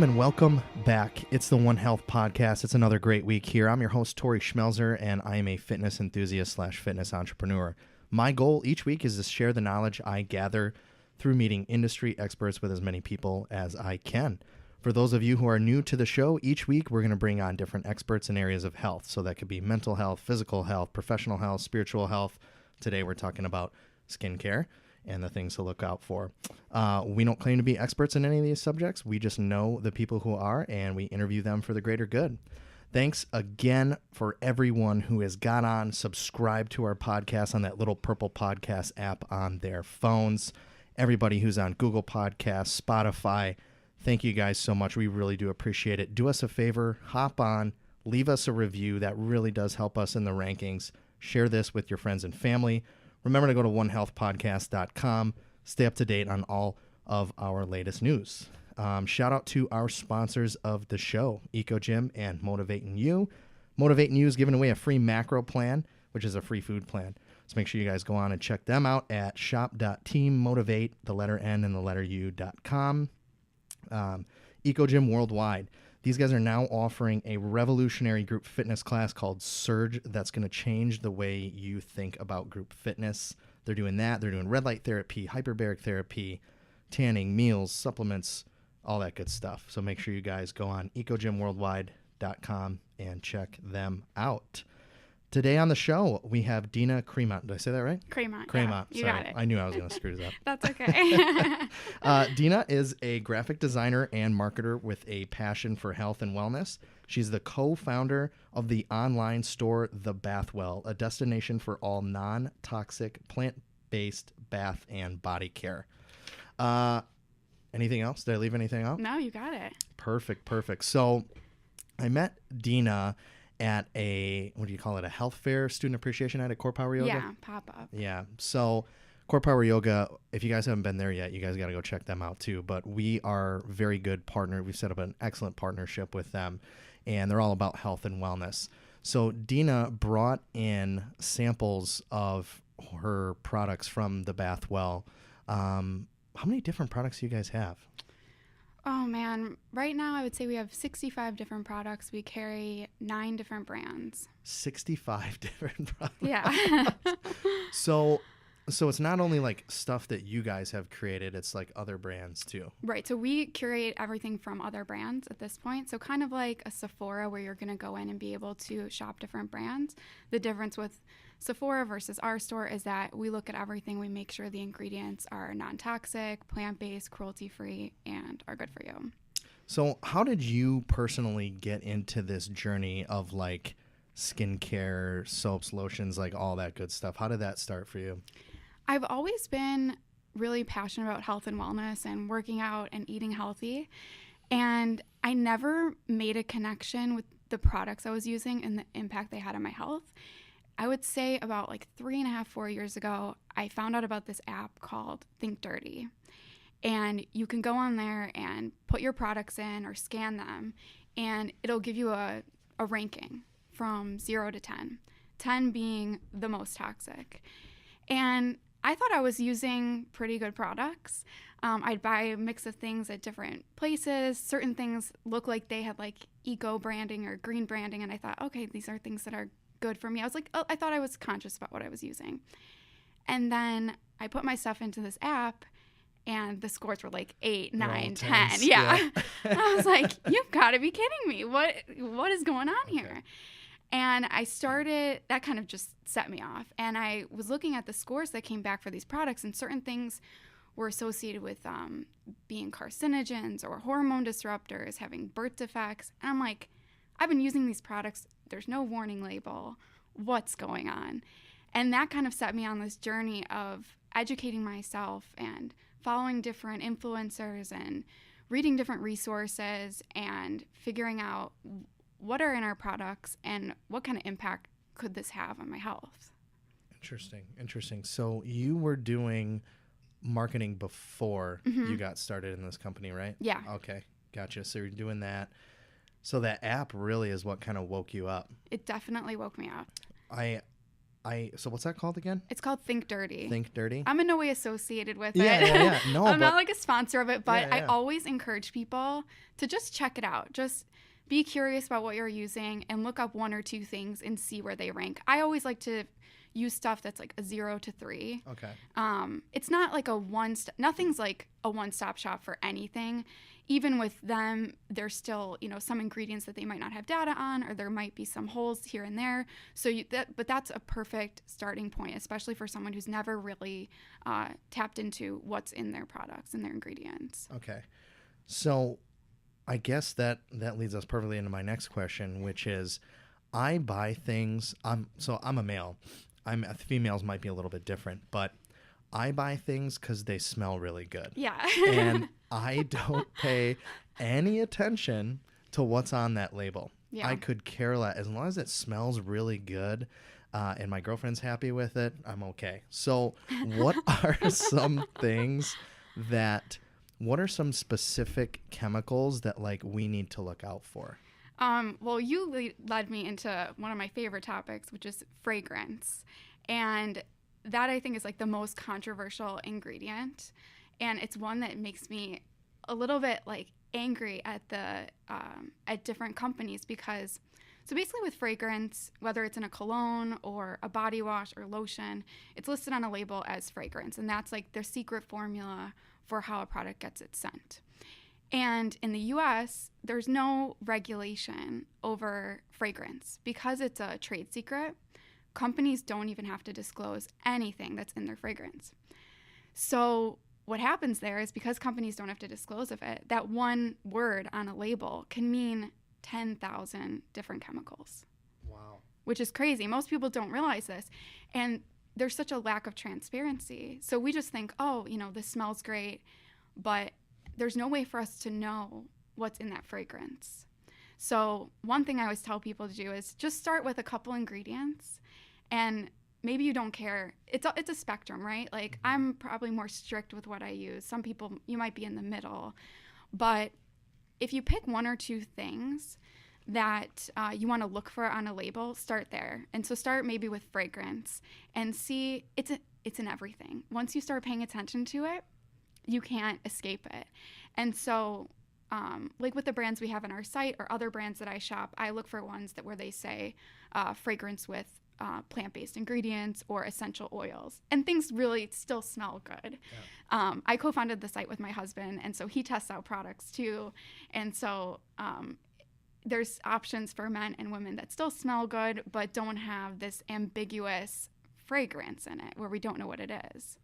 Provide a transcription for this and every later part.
gentlemen, welcome back. It's the One Health Podcast. It's another great week here. I'm your host, Tori Schmelzer, and I am a fitness enthusiast / fitness entrepreneur. My goal each week is to share the knowledge I gather through meeting industry experts with as many people as I can. For those of you who are new to the show, each week we're going to bring on different experts in areas of health. So that could be mental health, physical health, professional health, spiritual health. Today we're talking about skincare and the things to look out for. We don't claim to be experts in any of these subjects. We just know the people who are, and we interview them for the greater good. Thanks again for everyone who has got on, subscribed to our podcast on that little purple podcast app on their phones. Everybody who's on Google Podcasts, Spotify, thank you guys so much. We really do appreciate it. Do us a favor, hop on, leave us a review. That really does help us in the rankings. Share this with your friends and family. Remember to go to onehealthpodcast.com. Stay up to date on all of our latest news. Shout out to our sponsors of the show, EcoGym and Motivating You. Motivating You is giving away a free macro plan, which is a free food plan. So make sure you guys go on and check them out at shop.teammotivate, the letter N and the letter U.com. EcoGym Worldwide. These guys are now offering a revolutionary group fitness class called Surge that's going to change the way you think about group fitness. They're doing that. They're doing red light therapy, hyperbaric therapy, tanning, meals, supplements, all that good stuff. So make sure you guys go on ecogymworldwide.com and check them out. Today on the show, we have Deena Kreimont. Did I say that right? Kreimont. Kreimont. Yeah, you Sorry. got it. I knew I was going to screw this up. That's okay. Deena is a graphic designer and marketer with a passion for health and wellness. She's the co-founder of the online store The Bathwell, a destination for all non-toxic, plant-based bath and body care. Anything else? Did I leave anything out? No, you got it. Perfect. So I met Deena at a, what do you call it, a health fair, student appreciation night at Core Power Yoga? Yeah, pop-up. Yeah. So Core Power Yoga, if you guys haven't been there yet, you guys got to go check them out too. But we are very good partner. We've set up an excellent partnership with them, and they're all about health and wellness. So Deena brought in samples of her products from the Bathwell. How many different products do you guys have? Oh, man. Right now, I would say we have 65 different products. We carry 9 different brands. 65 different products? Yeah. So it's not only like stuff that you guys have created, it's like other brands too. Right. So we curate everything from other brands at this point. So kind of like a Sephora where you're going to go in and be able to shop different brands. The difference with Sephora versus our store is that we look at everything. We make sure the ingredients are non-toxic, plant-based, cruelty-free, and are good for you. So how did you personally get into this journey of like skincare, soaps, lotions, like all that good stuff? How did that start for you? I've always been really passionate about health and wellness and working out and eating healthy. And I never made a connection with the products I was using and the impact they had on my health. I would say about like 3.5, 4 years ago, I found out about this app called Think Dirty. And you can go on there and put your products in or scan them, and it'll give you a ranking from 0 to 10, 10 being the most toxic. And I thought I was using pretty good products. I'd buy a mix of things at different places. Certain things look like they had like eco branding or green branding, and I thought, okay, these are things that are good for me. I was like, I thought I was conscious about what I was using. And then I put my stuff into this app, and the scores were like 8, 9, 10. Yeah. I was like, you've got to be kidding me. What is going on here? And I started, that kind of just set me off. And I was looking at the scores that came back for these products, and certain things were associated with being carcinogens or hormone disruptors, having birth defects. And I'm like, I've been using these products. There's no warning label. What's going on? And that kind of set me on this journey of educating myself and following different influencers and reading different resources and figuring out what are in our products and what kind of impact could this have on my health. Interesting. So you were doing marketing before you got started in this company, right? Yeah. Okay. Gotcha. So you're doing that. So that app really is what kind of woke you up. It definitely woke me up. So what's that called again? It's called Think Dirty. Think Dirty? I'm in no way associated with Yeah, it. yeah. No, I'm not like a sponsor of it, but Yeah, I yeah. always encourage people to just check it out. Just be curious about what you're using and look up one or two things and see where they rank. I always like to use stuff that's like a 0 to 3. Okay. It's not like nothing's like a one-stop shop for anything. Even with them, there's still, some ingredients that they might not have data on, or there might be some holes here and there. But that's a perfect starting point, especially for someone who's never really tapped into what's in their products and their ingredients. Okay. So I guess that leads us perfectly into my next question, which is I buy things. I'm a male. Females might be a little bit different, but I buy things because they smell really good. Yeah. And I don't pay any attention to what's on that label. Yeah. I could care less. As long as it smells really good and my girlfriend's happy with it, I'm okay. So what are what are some specific chemicals that like we need to look out for? Well, you led me into one of my favorite topics, which is fragrance. And that I think is like the most controversial ingredient. And it's one that makes me a little bit like angry at at different companies because, so basically with fragrance, whether it's in a cologne or a body wash or lotion, it's listed on a label as fragrance. And that's like their secret formula for how a product gets its scent. And in the US, there's no regulation over fragrance. Because it's a trade secret, companies don't even have to disclose anything that's in their fragrance. So what happens there is because companies don't have to disclose of it, that one word on a label can mean 10,000 different chemicals. Wow. Which is crazy. Most people don't realize this. And there's such a lack of transparency. So we just think, oh, this smells great, but there's no way for us to know what's in that fragrance. So one thing I always tell people to do is just start with a couple ingredients, and maybe you don't care. It's a spectrum, right? Like I'm probably more strict with what I use. Some people, you might be in the middle. But if you pick one or two things that you want to look for on a label, start there. And so start maybe with fragrance and see it's in everything. Once you start paying attention to it, you can't escape it. And so like with the brands we have on our site or other brands that I shop, I look for ones where they say fragrance with plant-based ingredients or essential oils, and things really still smell good. Yeah. I co-founded the site with my husband, and so he tests out products too. And so there's options for men and women that still smell good but don't have this ambiguous fragrance in it where we don't know what it is.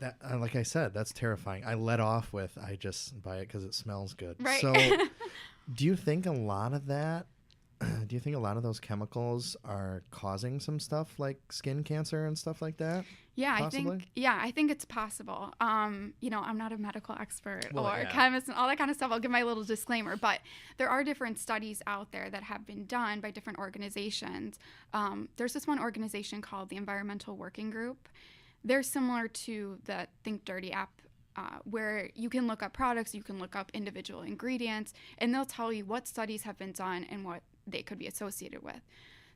That, like I said, that's terrifying. I let off with I just buy it because it smells good. Right. So do you think a lot of those chemicals are causing some stuff like skin cancer and stuff like that? Yeah, possibly? I think it's possible. I'm not a medical expert or yeah. chemist and all that kind of stuff. I'll give my little disclaimer, but there are different studies out there that have been done by different organizations. There's this one organization called the Environmental Working Group. They're similar to the Think Dirty app, where you can look up products, you can look up individual ingredients, and they'll tell you what studies have been done and what they could be associated with.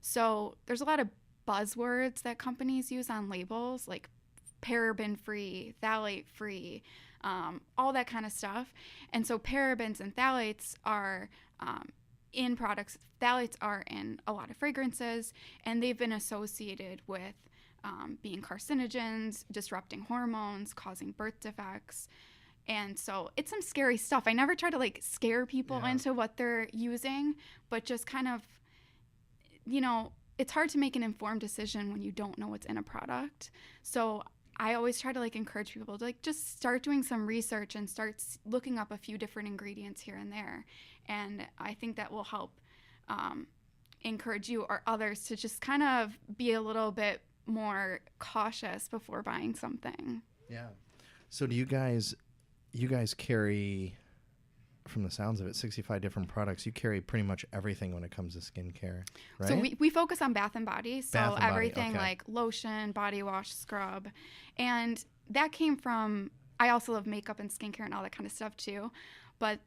So there's a lot of buzzwords that companies use on labels, like paraben-free, phthalate-free, all that kind of stuff. And so parabens and phthalates are in products. Phthalates are in a lot of fragrances, and they've been associated with being carcinogens, disrupting hormones, causing birth defects. And so it's some scary stuff. I never try to scare people into what they're using, but just kind of, it's hard to make an informed decision when you don't know what's in a product. So I always try to encourage people to just start doing some research and start looking up a few different ingredients here and there. And I think that will help encourage you or others to just kind of be a little bit more cautious before buying something. Yeah. So do you guys carry, from the sounds of it, 65 different products. You carry pretty much everything when it comes to skincare, right? So we focus on bath and body. So everything okay. like lotion, body wash, scrub. And that came from, I also love makeup and skincare and all that kind of stuff too. But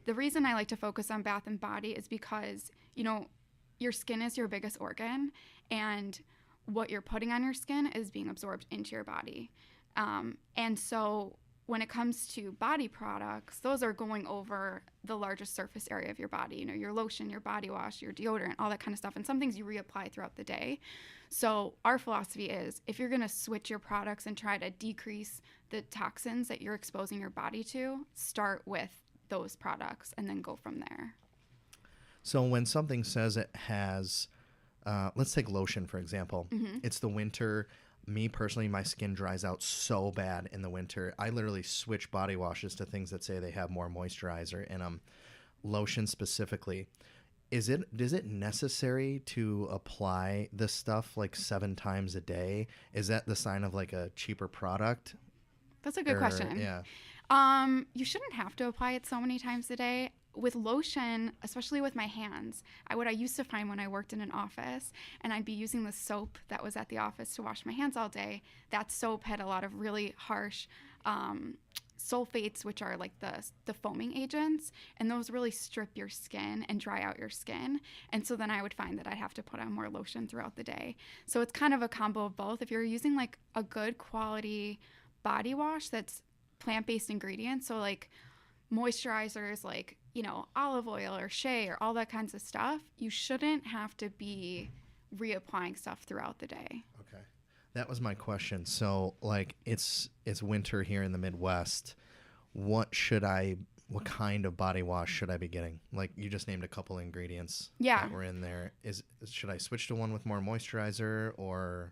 the reason I like to focus on bath and body is because, your skin is your biggest organ. And what you're putting on your skin is being absorbed into your body. And so when it comes to body products, those are going over the largest surface area of your body, you know, your lotion, your body wash, your deodorant, all that kind of stuff. And some things you reapply throughout the day. So our philosophy is if you're going to switch your products and try to decrease the toxins that you're exposing your body to, start with those products and then go from there. So when something says it has, let's take lotion, for example. Mm-hmm. It's the winter. Me personally, my skin dries out so bad in the winter. I literally switch body washes to things that say they have more moisturizer in them. Lotion specifically. Is it necessary to apply this stuff like 7 times a day? Is that the sign of like a cheaper product? That's a good question. Yeah. You shouldn't have to apply it so many times a day. With lotion, especially with my hands, what I used to find when I worked in an office and I'd be using the soap that was at the office to wash my hands all day, that soap had a lot of really harsh sulfates, which are like the foaming agents, and those really strip your skin and dry out your skin. And so then I would find that I'd have to put on more lotion throughout the day. So it's kind of a combo of both. If you're using like a good quality body wash that's plant-based ingredients, so like moisturizers like, you know, olive oil or shea or all that kinds of stuff, you shouldn't have to be reapplying stuff throughout the day. Okay. That was my question. So like it's winter here in the Midwest. What kind of body wash should I be getting? Like you just named a couple ingredients that were in there. Should I switch to one with more moisturizer or?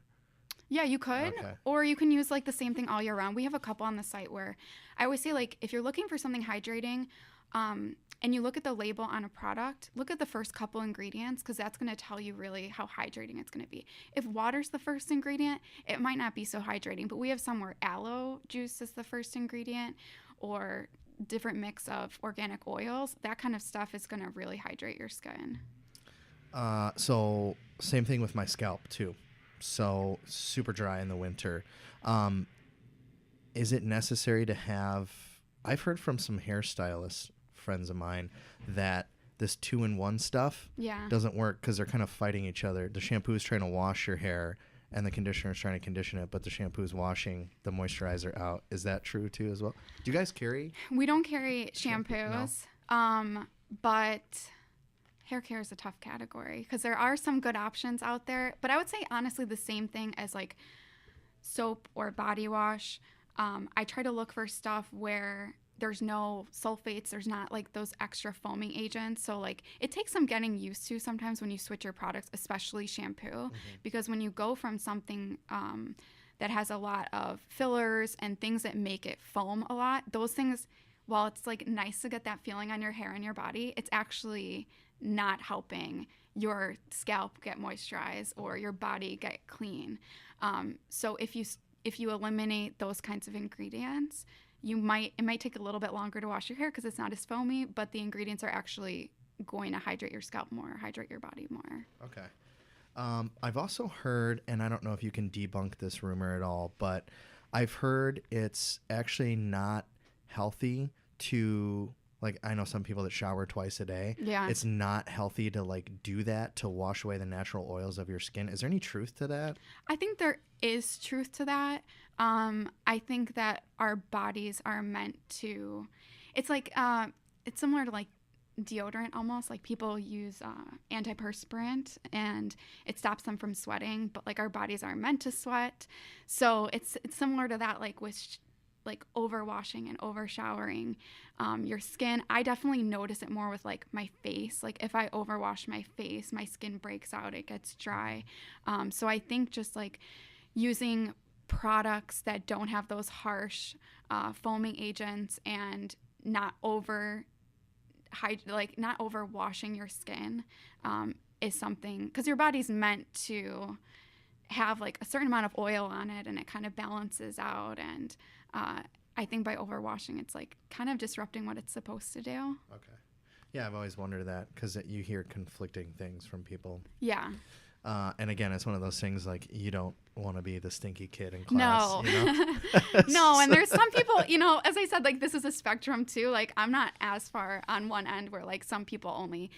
Yeah, you could. Okay. Or you can use like the same thing all year round. We have a couple on the site where I always say, like, if you're looking for something hydrating, and you look at the label on a product, look at the first couple ingredients, because that's going to tell you really how hydrating it's going to be. If water's the first ingredient, it might not be so hydrating, but we have some where aloe juice is the first ingredient, or different mix of organic oils. That kind of stuff is going to really hydrate your skin. So same thing with my scalp too. So super dry in the winter. Is it necessary to have, I've heard from some hairstylist friends of mine that this 2-in-1 stuff doesn't work because they're kind of fighting each other. The shampoo is trying to wash your hair and the conditioner is trying to condition it, but the shampoo is washing the moisturizer out. Is that true too as well? Do you guys carry? We don't carry shampoos, but hair care is a tough category because there are some good options out there. But I would say, honestly, the same thing as like soap or body wash. I try to look for stuff where there's no sulfates, there's not like those extra foaming agents. So like it takes some getting used to sometimes when you switch your products, especially shampoo, because when you go from something that has a lot of fillers and things that make it foam a lot, those things, while it's like nice to get that feeling on your hair and your body, it's actually not helping your scalp get moisturized or your body get clean. So if you eliminate those kinds of ingredients, it might take a little bit longer to wash your hair because it's not as foamy, but the ingredients are actually going to hydrate your scalp more, hydrate your body more. Okay. I've also heard, and I don't know if you can debunk this rumor at all, but I've heard it's actually not healthy to, like, I know some people that shower twice a day. Yeah. It's not healthy to like do that to wash away the natural oils of your skin. Is there any truth to that? I think there is truth to that. I think that our bodies are meant to, it's like, it's similar to like deodorant almost. Like people use antiperspirant and it stops them from sweating, but like our bodies are meant to sweat. So it's similar to that, like with like overwashing and over showering your skin. I definitely notice it more with like my face. Like if I overwash my face, my skin breaks out, it gets dry. So I think just like using products that don't have those harsh foaming agents and not overwashing your skin is something, because your body's meant to have like a certain amount of oil on it and it kind of balances out, and I think by overwashing it's like kind of disrupting what it's supposed to do. Okay. Yeah, I've always wondered that because you hear conflicting things from people. Yeah. And again, it's one of those things like you don't want to be the stinky kid in class. No. You know? No, and there's some people, you know, as I said, like this is a spectrum too. Like I'm not as far on one end where like some people only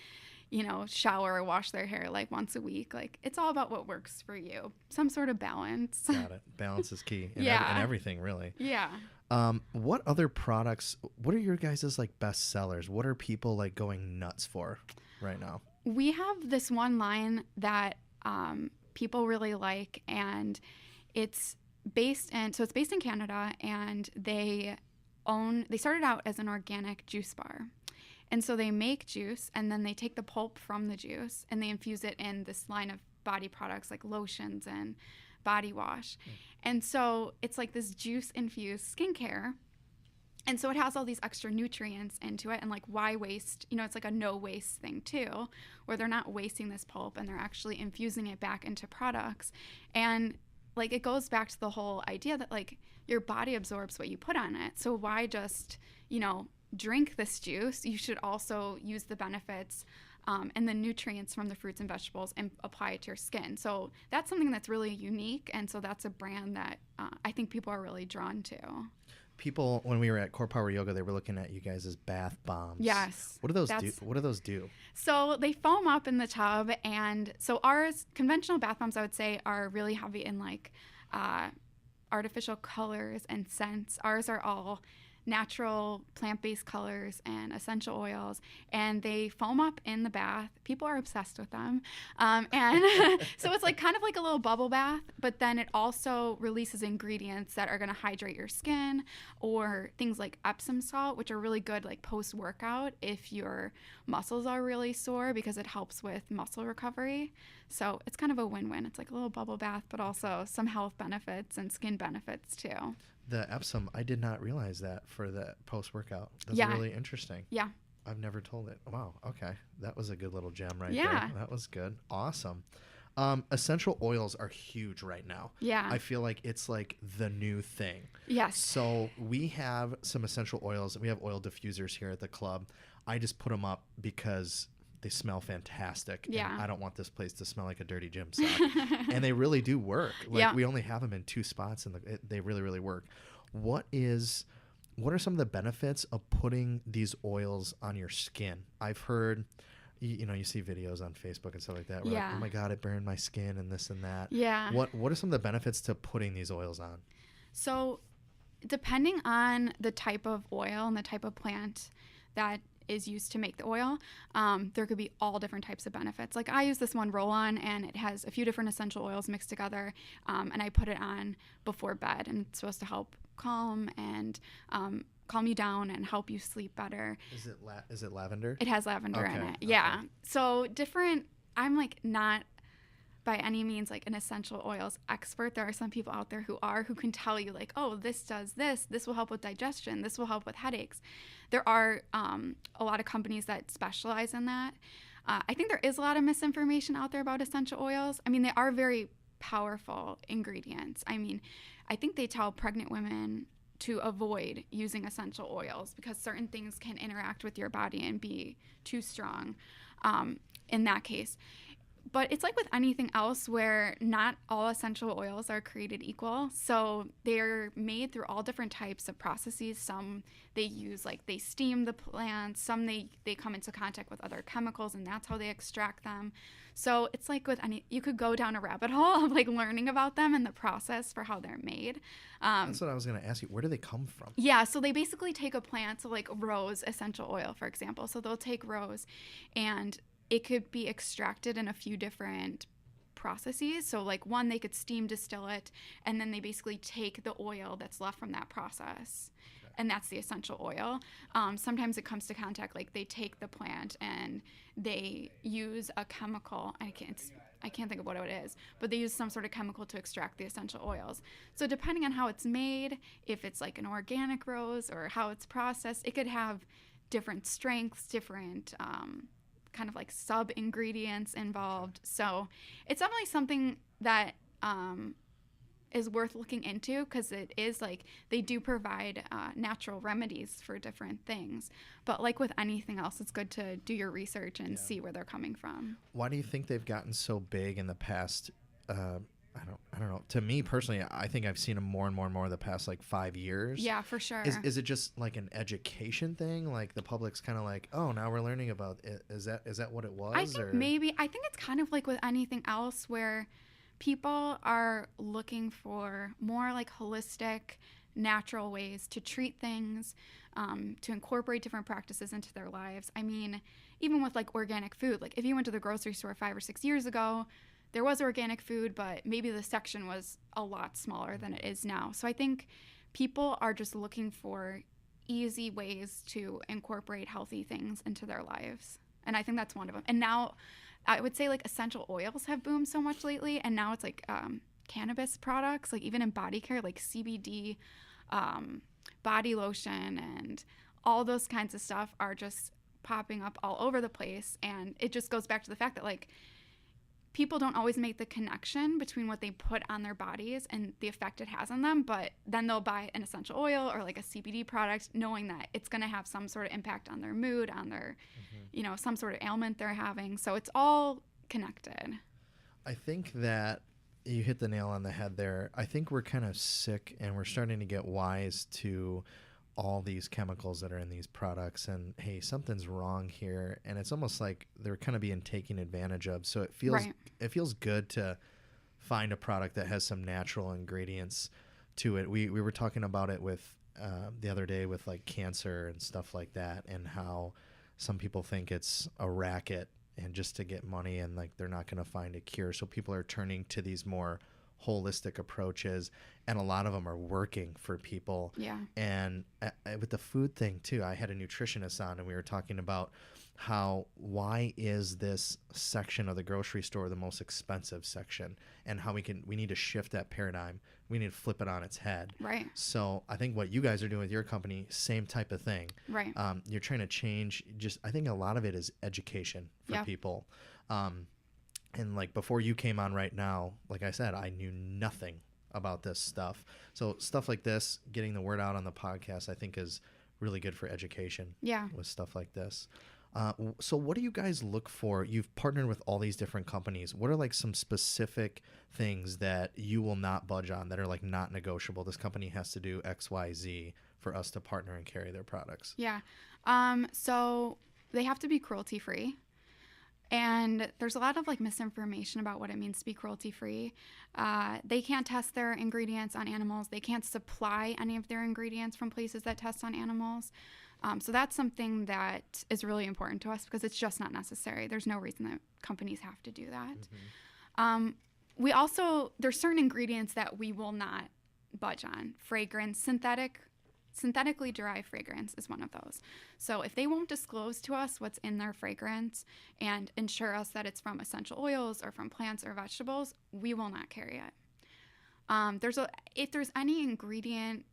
shower or wash their hair like once a week. Like, it's all about what works for you. Some sort of balance. Got it. Balance is key in, in everything, really. Yeah. What other products, what are your guys' like best sellers? What are people like going nuts for right now? We have this one line that people really like, and it's based in Canada, and they started out as an organic juice bar. And so they make juice, and then they take the pulp from the juice and they infuse it in this line of body products like lotions and body wash. And so it's like this juice infused skincare. And so it has all these extra nutrients into it, and like, why waste? It's like a no waste thing too, where they're not wasting this pulp and they're actually infusing it back into products. And like, it goes back to the whole idea that like your body absorbs what you put on it. So why just, drink this juice? You should also use the benefits and the nutrients from the fruits and vegetables and apply it to your skin. So that's something that's really unique. And so that's a brand that I think people are really drawn to. People, when we were at Core Power Yoga, they were looking at you guys as bath bombs. Yes. What do those do? So they foam up in the tub, and so ours, conventional bath bombs, I would say, are really heavy in like artificial colors and scents. Ours are all natural plant-based colors and essential oils, and they foam up in the bath. People are obsessed with them, and so it's like kind of like a little bubble bath, but then it also releases ingredients that are going to hydrate your skin, or things like Epsom salt, which are really good like post-workout if your muscles are really sore, because it helps with muscle recovery. So it's kind of a win-win. It's like a little bubble bath, but also some health benefits and skin benefits too. The Epsom, I did not realize that for the post-workout. That's really interesting. Yeah. I've never told it. Wow. Okay. That was a good little gem right there. That was good. Awesome. Essential oils are huge right now. Yeah. I feel like it's like the new thing. Yes. So we have some essential oils. We have oil diffusers here at the club. I just put them up because they smell fantastic. Yeah. And I don't want this place to smell like a dirty gym sock. And they really do work. Like, we only have them in 2 spots, and they really, really work. What are some of the benefits of putting these oils on your skin? I've heard, you see videos on Facebook and stuff like that. Where like, oh my God, it burned my skin and this and that. Yeah. What are some of the benefits to putting these oils on? So depending on the type of oil and the type of plant that is used to make the oil, there could be all different types of benefits. Like, I use this one roll-on, and it has a few different essential oils mixed together, and I put it on before bed, and it's supposed to help calm you down and help you sleep better. Is it lavender? It has lavender in it. Yeah. Okay. So I'm like not by any means like an essential oils expert. There are some people out there who can tell you like, oh, this does this will help with digestion, this will help with headaches. There are a lot of companies that specialize in that. I think there is a lot of misinformation out there about essential oils. I mean, they are very powerful ingredients. I mean, I think they tell pregnant women to avoid using essential oils because certain things can interact with your body and be too strong in that case. But it's like with anything else where not all essential oils are created equal. So they're made through all different types of processes. Some they use, like they steam the plants. Some they come into contact with other chemicals, and that's how they extract them. So it's like with you could go down a rabbit hole of like learning about them and the process for how they're made. That's what I was going to ask you. Where do they come from? Yeah, so they basically take a plant, so like rose essential oil, for example. So they'll take rose, and it could be extracted in a few different processes. So like one, they could steam distill it, and then they basically take the oil that's left from that process. Okay. And that's the essential oil. Sometimes it comes to contact, like they take the plant and they use a chemical. I can't think of what it is, but they use some sort of chemical to extract the essential oils. So depending on how it's made, if it's like an organic rose or how it's processed, it could have different strengths, different kind of like sub-ingredients involved. So it's definitely something that is worth looking into, because it is like they do provide natural remedies for different things. But like with anything else, it's good to do your research and see where they're coming from. Why do you think they've gotten so big in the past I don't know. To me personally, I think I've seen them more and more and more the past like 5 years. Yeah, for sure. Is it just like an education thing? Like the public's kind of like, oh, now we're learning about it. Is that what it was? I think it's kind of like with anything else where people are looking for more like holistic, natural ways to treat things, to incorporate different practices into their lives. I mean, even with like organic food, like if you went to the grocery store 5 or 6 years ago, there was organic food, but maybe the section was a lot smaller than it is now. So I think people are just looking for easy ways to incorporate healthy things into their lives. And I think that's one of them. And now I would say like essential oils have boomed so much lately. And now it's like cannabis products, like even in body care, like CBD, body lotion, and all those kinds of stuff are just popping up all over the place. And it just goes back to the fact that like people don't always make the connection between what they put on their bodies and the effect it has on them, but then they'll buy an essential oil or like a CBD product knowing that it's going to have some sort of impact on their mood, on their, some sort of ailment they're having. So it's all connected. I think that you hit the nail on the head there. I think we're kind of sick and we're starting to get wise to all these chemicals that are in these products, and hey, something's wrong here, and it's almost like they're kind of being taken advantage of. So it feels good to find a product that has some natural ingredients to it. We were talking about it with the other day with like cancer and stuff like that, and how some people think it's a racket and just to get money, and like they're not going to find a cure. So people are turning to these more holistic approaches, and a lot of them are working for people. Yeah. And with the food thing too, I had a nutritionist on and we were talking about why is this section of the grocery store the most expensive section, and how we need to shift that paradigm. We need to flip it on its head. Right. So I think what you guys are doing with your company, same type of thing. Right. You're trying to change, I think a lot of it is education for people. And like before you came on right now, like I said, I knew nothing about this stuff. So stuff like this, getting the word out on the podcast, I think is really good for education. Yeah. With stuff like this. So what do you guys look for? You've partnered with all these different companies. What are like some specific things that you will not budge on that are like not negotiable? This company has to do X, Y, Z for us to partner and carry their products. Yeah. So they have to be cruelty free. And there's a lot of like misinformation about what it means to be cruelty free. They can't test their ingredients on animals. They can't supply any of their ingredients from places that test on animals. So that's something that is really important to us because it's just not necessary. There's no reason that companies have to do that. Mm-hmm. There's certain ingredients that we will not budge on. Fragrance, synthetically derived fragrance is one of those. So if they won't disclose to us what's in their fragrance and ensure us that it's from essential oils or from plants or vegetables, we will not carry it. If there's any ingredient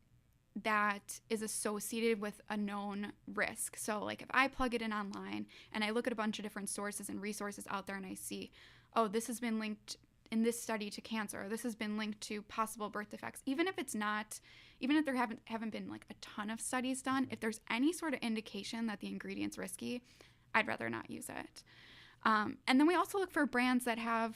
that is associated with a known risk, so like if I plug it in online and I look at a bunch of different sources and resources out there and I see, oh, this has been linked in this study to cancer, or this has been linked to possible birth defects, even if there haven't been like a ton of studies done, if there's any sort of indication that the ingredient's risky, I'd rather not use it. And then we also look for brands that have,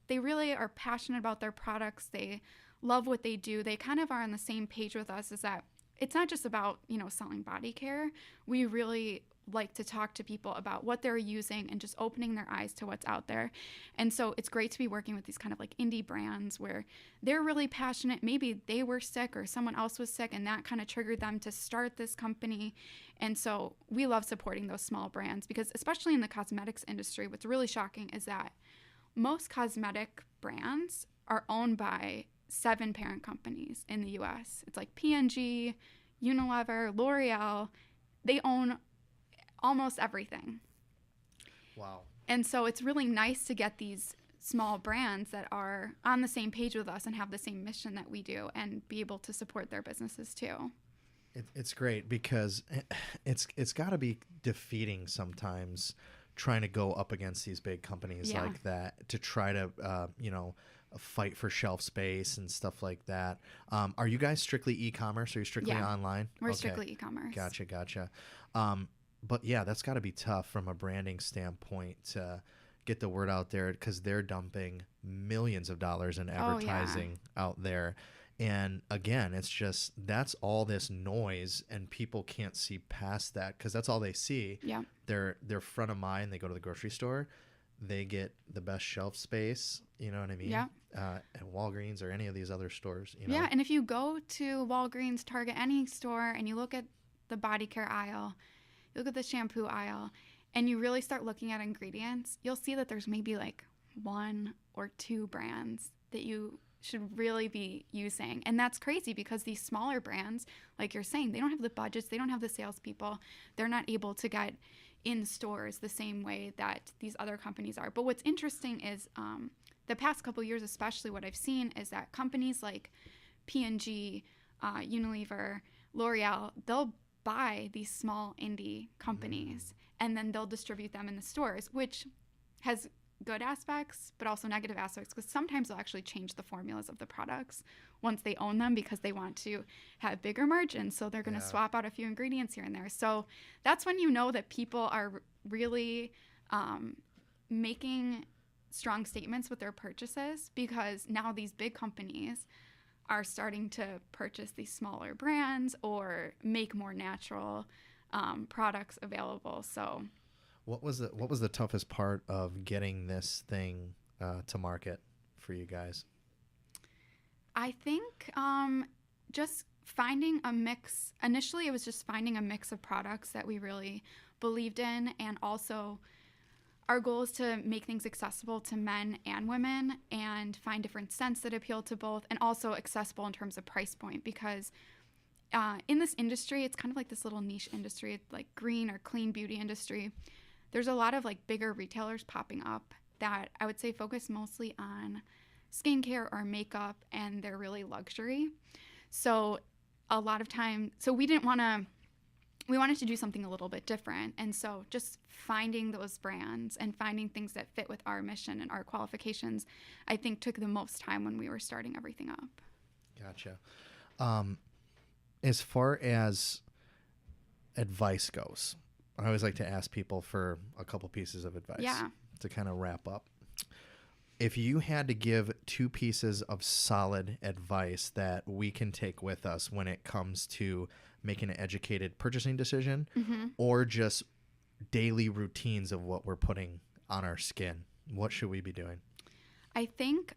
they really are passionate about their products. They love what they do. They kind of are on the same page with us, is that it's not just about, selling body care. We really like to talk to people about what they're using and just opening their eyes to what's out there. And so it's great to be working with these kind of like indie brands where they're really passionate. Maybe they were sick or someone else was sick and that kind of triggered them to start this company. And so we love supporting those small brands because especially in the cosmetics industry, what's really shocking is that most cosmetic brands are owned by 7 parent companies in the US. It's like P&G, Unilever, L'Oreal. They own almost everything. Wow. And so it's really nice to get these small brands that are on the same page with us and have the same mission that we do and be able to support their businesses too. It's great because it's got to be defeating sometimes trying to go up against these big companies like that to try to, fight for shelf space and stuff like that. Are you guys strictly e-commerce? Are you strictly online? We're strictly e-commerce. Gotcha. But yeah, that's got to be tough from a branding standpoint to get the word out there, because they're dumping millions of dollars in advertising out there. And again, it's just, that's all this noise, and people can't see past that because that's all they see. Yeah. They're front of mind. They go to the grocery store, they get the best shelf space, you know what I mean? Yeah. At Walgreens or any of these other stores, you know? Yeah, and if you go to Walgreens, Target, any store, and you look at the body care aisle, you look at the shampoo aisle, and you really start looking at ingredients, you'll see that there's maybe like 1 or 2 brands that you should really be using. And that's crazy because these smaller brands, like you're saying, they don't have the budgets, they don't have the salespeople, they're not able to get in stores the same way that these other companies are. But what's interesting is the past couple years, especially, what I've seen is that companies like P&G, Unilever, L'Oreal, they'll buy these small indie companies and then they'll distribute them in the stores, which has good aspects, but also negative aspects, because sometimes they'll actually change the formulas of the products once they own them because they want to have bigger margins. So they're going to swap out a few ingredients here and there. So that's when you know that people are really making strong statements with their purchases, because now these big companies are starting to purchase these smaller brands or make more natural products available. So what was the toughest part of getting this thing to market for you guys? I think just finding a mix. Initially, it was just finding a mix of products that we really believed in, and also our goal is to make things accessible to men and women and find different scents that appeal to both, and also accessible in terms of price point, because in this industry, it's kind of like this little niche industry, like green or clean beauty industry. There's a lot of like bigger retailers popping up that I would say focus mostly on skincare or makeup, and they're really luxury. So a lot of time, so we wanted to do something a little bit different. And so just finding those brands and finding things that fit with our mission and our qualifications, I think took the most time when we were starting everything up. Gotcha. As far as advice goes, I always like to ask people for a couple pieces of advice to kind of wrap up. If you had to give 2 pieces of solid advice that we can take with us when it comes to making an educated purchasing decision, or just daily routines of what we're putting on our skin, what should we be doing? I think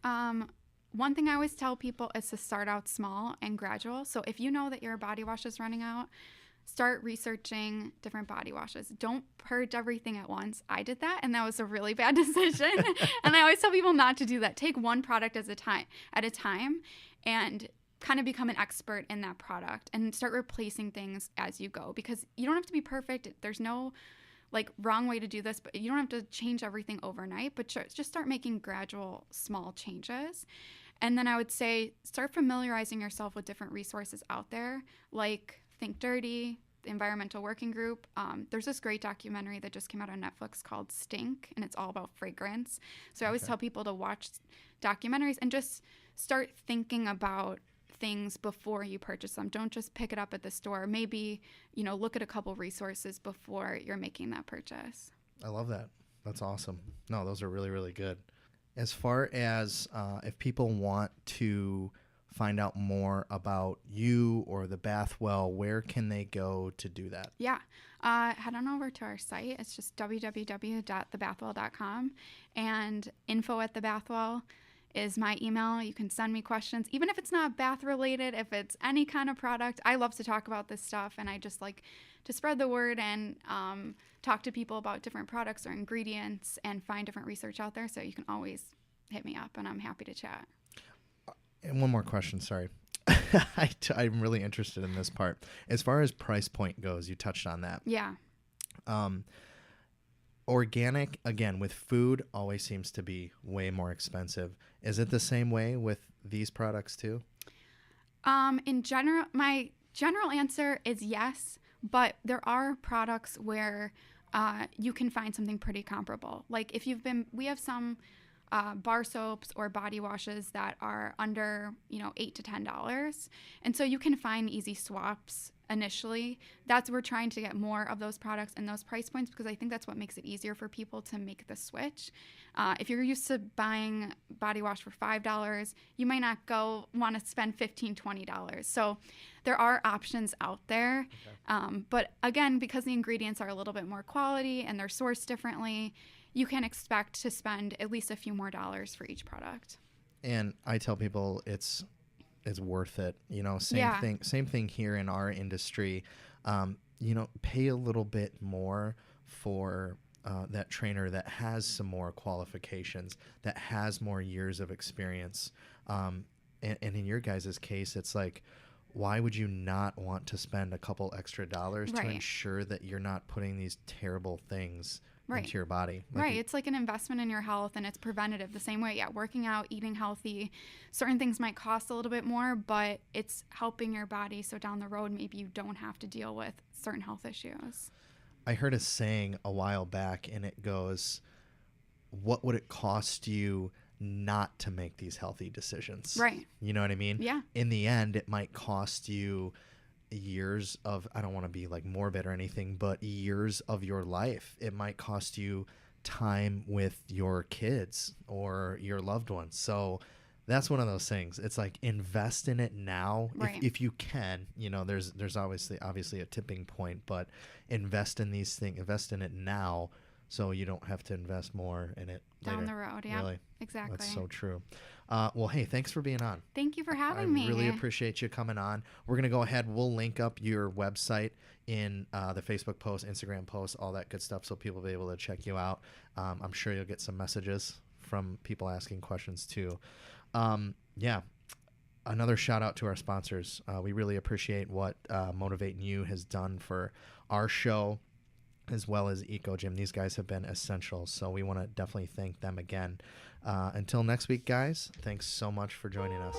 one thing I always tell people is to start out small and gradual. So if you know that your body wash is running out, start researching different body washes. Don't purge everything at once. I did that, and that was a really bad decision. And I always tell people not to do that. Take one product at a time, and kind of become an expert in that product, and start replacing things as you go, because you don't have to be perfect. There's no like wrong way to do this, but you don't have to change everything overnight, but just start making gradual small changes. And then I would say start familiarizing yourself with different resources out there, like Think Dirty, the Environmental Working Group. There's this great documentary that just came out on Netflix called Stink, and it's all about fragrance. So I always tell people to watch documentaries and just start thinking about things before you purchase them. Don't just pick it up at the store. Maybe, look at a couple resources before you're making that purchase. I love that. That's awesome. No, those are really, really good. As far as if people want to find out more about you or the Bathwell, where can they go to do that? Yeah. Head on over to our site. It's just www.thebathwell.com, and info@thebathwell is my email. You can send me questions, even if it's not bath related, if it's any kind of product. I love to talk about this stuff, and I just like to spread the word and talk to people about different products or ingredients and find different research out there. So you can always hit me up, and I'm happy to chat. And one more question, sorry. I'm really interested in this part. As far as price point goes, you touched on that. Yeah. Organic, again, with food, always seems to be way more expensive. Is it the same way with these products too? In general, my general answer is yes, but there are products where you can find something pretty comparable. Like we have some bar soaps or body washes that are under, $8 to $10. And so you can find easy swaps initially. We're trying to get more of those products and those price points because I think that's what makes it easier for people to make the switch. If you're used to buying body wash for $5, you might not want to spend $15, $20. So there are options out there. Okay. But again, because the ingredients are a little bit more quality and they're sourced differently, you can expect to spend at least a few more dollars for each product. And I tell people it's worth it. Same thing here in our industry. Pay a little bit more for that trainer that has some more qualifications, that has more years of experience. And in your guys' case, it's like, why would you not want to spend a couple extra dollars to ensure that you're not putting these terrible things into your body? It's like an investment in your health, and it's preventative the same way. Working out, eating healthy, certain things might cost a little bit more, but it's helping your body so down the road maybe you don't have to deal with certain health issues. I heard a saying a while back, and it goes, what would it cost you not to make these healthy decisions? Right. You know what I mean? Yeah. In the end, it might cost you years of, I don't want to be like morbid or anything, but years of your life. It might cost you time with your kids or your loved ones. So that's one of those things. It's like, invest in it now if you can. There's obviously a tipping point, but invest in these things, invest in it now so you don't have to invest more in it down later. the road. Yeah, really. Exactly. That's so true. Well, hey, thanks for being on. Thank you for having me. I really appreciate you coming on. We're going to go ahead. We'll link up your website in the Facebook post, Instagram post, all that good stuff, so people will be able to check you out. I'm sure you'll get some messages from people asking questions too. Another shout out to our sponsors. We really appreciate what Motivating You has done for our show, as well as Eco Gym. These guys have been essential, so we want to definitely thank them again. Until next week, guys, thanks so much for joining us.